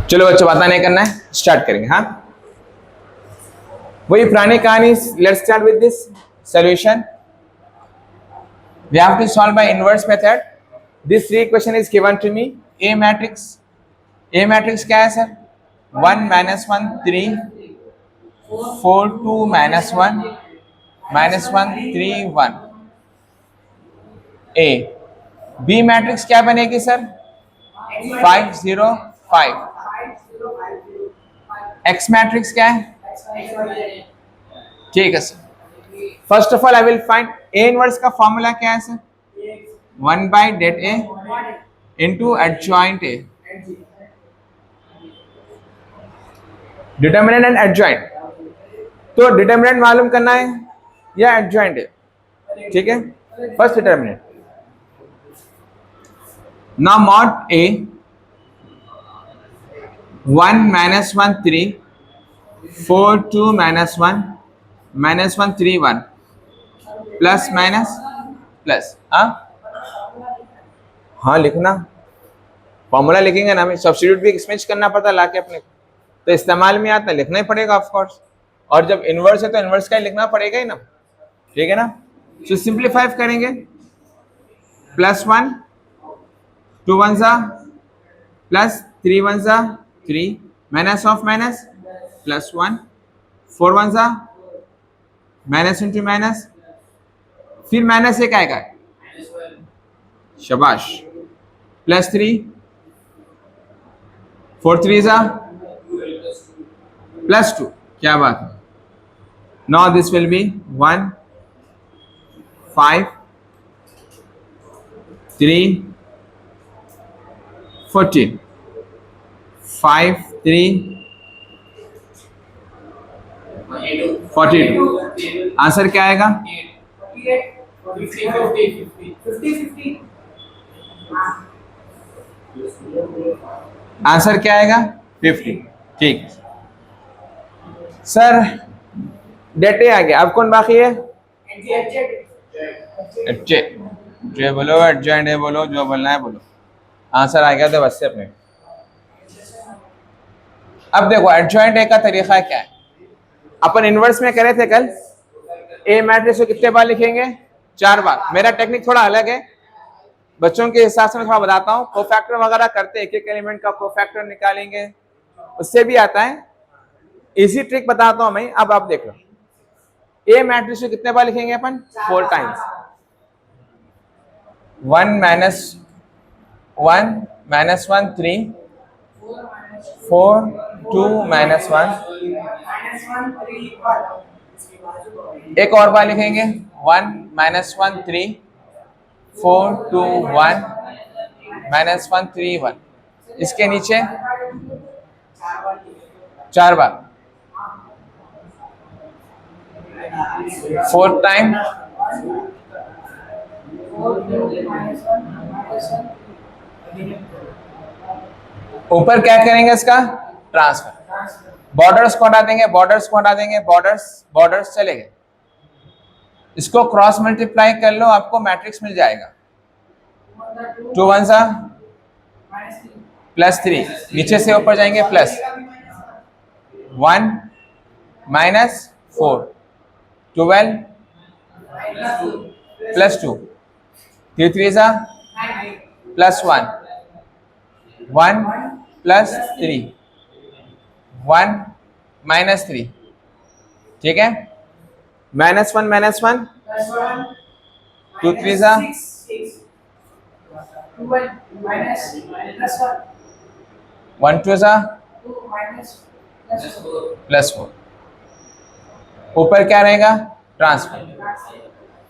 चलो बच्चों बात नहीं करना है, स्टार्ट करेंगे। हाँ वही पुरानी कहानी। Let's start with this solution. We have to solve by inverse method. This three equation is given to me. A matrix क्या है सर? 1 -1 3 4 2 -1 -1 3 1 ए। बी मैट्रिक्स क्या बनेगी सर? 5 0 5। एक्स मैट्रिक्स क्या है? ठीक है sir. First of all I will find A inverse का formula क्या है sir? 1/det A into adjoint A। Determinant and adjoint, तो डिटर्मिनेंट मालूम करना है या एडजॉइंट है? ठीक है, first determinant. Now mod A 1 -1 3 4 2 -1 -1 3 1 plus minus plus. हाँ लिखना, फॉर्मूला लिखेंगे ना, हमें सब्स्टिट्यूट भी एक्सचेंज करना पड़ता है लाके अपने को, तो इस्तेमाल में आता है, लिखना ही पड़ेगा ऑफ कोर्स। और जब इनवर्स है तो इनवर्स का ही लिखना पड़ेगा ही ना, ठीक है ना। सो सिंप्लीफाई करेंगे, +1 2 1 plus 3 1 3 minus of minus +1 4 1 minus into minus, फिर माइनस एक आएगा, शाबाश, +3 4 3 +2, क्या बात है। Now this will be 1 5 3 14 5 3 42। Answer क्या आएगा? 50। आंसर क्या आएगा? 50। ठीक सर, डेट ए आ गया, अब कौन बाकी है? जे बोलो, एडजॉइंट ए बोलो, जो बोलना है बोलो। आंसर आ गया तो बस से अपने। अब देखो एडजॉइंट ए का तरीका क्या है। अपन इनवर्स में करे थे कल, ए मैट्रिक्स को कितने बार लिखेंगे? 4 बार। मेरा टेक्निक थोड़ा अलग है, बच्चों के हिसाब से मैं थोड़ा बताता हूँ। कोफैक्टर वगैरह करते हैं, एक एक एलिमेंट का कोफैक्टर निकालेंगे, उससे भी आता है। इजी ट्रिक बताता हूँ मैं, अब आप देख लो। ए मैट्रिक्स को कितने बार लिखेंगे अपन? 4 टाइम्स। 1 -1 -1 3 4 2 -1 एक और बार लिखेंगे, 1 -1 3 4 2 1 -1 3 1। इसके नीचे 4 बार, 4 टाइम। ऊपर क्या करेंगे? इसका ट्रांसफर, बॉर्डर्स को हटा देंगे, बॉर्डर्स को हटा देंगे, बॉर्डर्स चले गए। इसको क्रॉस मल्टीप्लाई कर लो, आपको मैट्रिक्स मिल जाएगा। 2 1 +3, नीचे से ऊपर जाएंगे, प्लस 1 -4 12 +2 3 3 +1 1 +3 1 -3, ठीक है। -1 -1 2 3 1 2 +4। ऊपर क्या रहेगा? Transfer.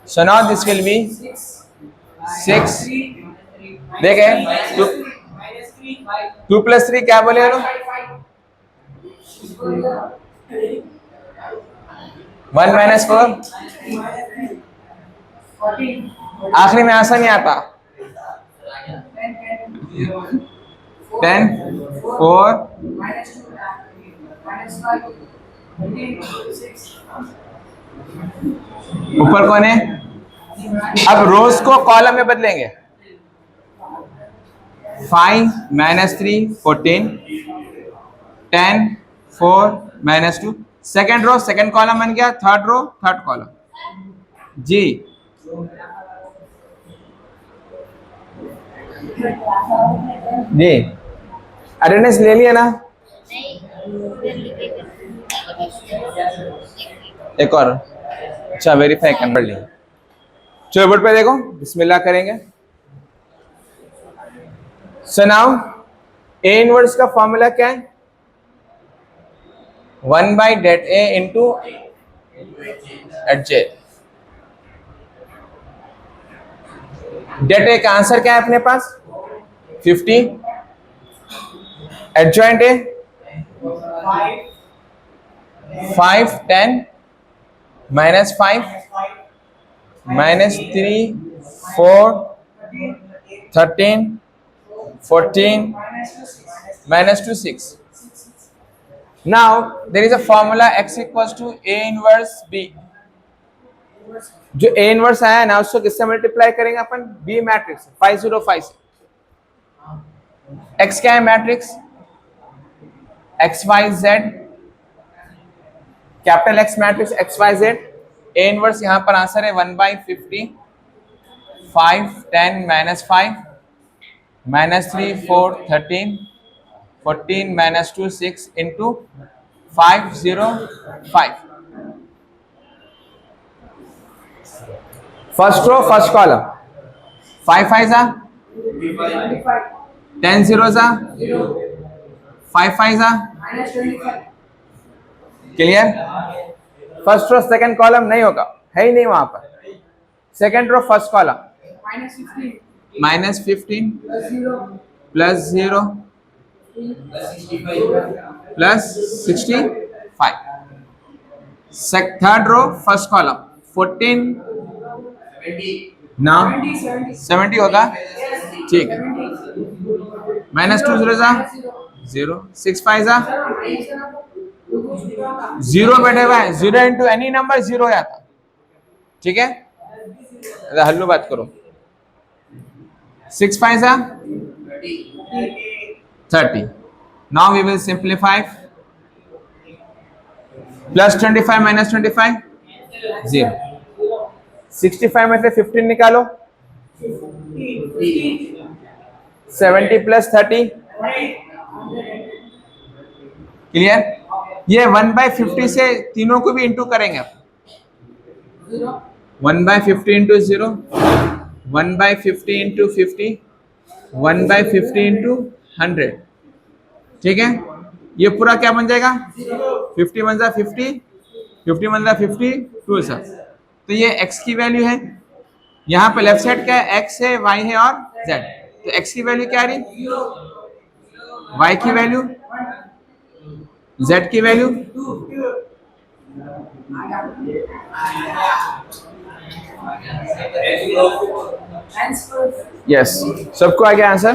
So now this will be 6। देखे 2 + 3 क्या बोले लोग? 1 -4। आखिरी में आंसर नहीं आता। 10 4 ऊपर कौन है? अब रोज को कॉलम में बदलेंगे। 5 -3 14 10 4 -2, सेकेंड रो सेकेंड कॉलम बन गया, थर्ड रो थर्ड कॉलम। जी जी अटेंडेंस ले लिया ना? एक और, अच्छा वेरीफाई कर ली। चलो बोर्ड पे देखो, बिस्मिल्लाह करेंगे। सो नाउ ए इनवर्स का फॉर्मूला क्या है? 1/det A into H J. Det A का आंसर क्या है अपने पास? 50। Adjoint A 5 10 -5 -3 4 13 14 -2 6। Now there is a formula x equals to A inverse B। जो A इनवर्स आया है ना उसको किससे मल्टीप्लाई करेंगे अपन? B मैट्रिक्स 5 0 5 से। x क्या है matrix? XYZ, capital X matrix XYZ। A inverse यहां पर आंसर है 1/50, 5 10 -5 -3 4 13 14 -2 6 into 5 0 5। First row first column 5 5 जा 10 0 जा 5 5 जा। Clear? First row second column नहीं होगा, है ही नहीं वहां पर। Second row first column -15 plus 0 plus 65। Third row first column 14 ना 70 होगा, ठीक है। -2 0 जा 0 6 5 जा 0 बैठे हुआ है, 0 इंटू एनी नंबर 0 आता, ठीक है। हल्लू बात करो। 6 5 जा 30। Now we will simplify. +25 -25 0। 65 में से 15 निकालो, 70 + 30। क्लियर? ये 1/50 से तीनों को भी इंटू करेंगे। 1/50 इंटू 0, 1/50 इंटू 50, 1/50 इंटू 100, ठीक है। ये पूरा क्या बन जाएगा? 50 बन जा 50, 50 बन जा 50 2 सर। तो ये x की वैल्यू है। यहाँ पे लेफ्ट साइड क्या है? x है, y है और z। तो x की वैल्यू क्या आ रही? y की वैल्यू, z की वैल्यू। यस, सबको आ गया आंसर?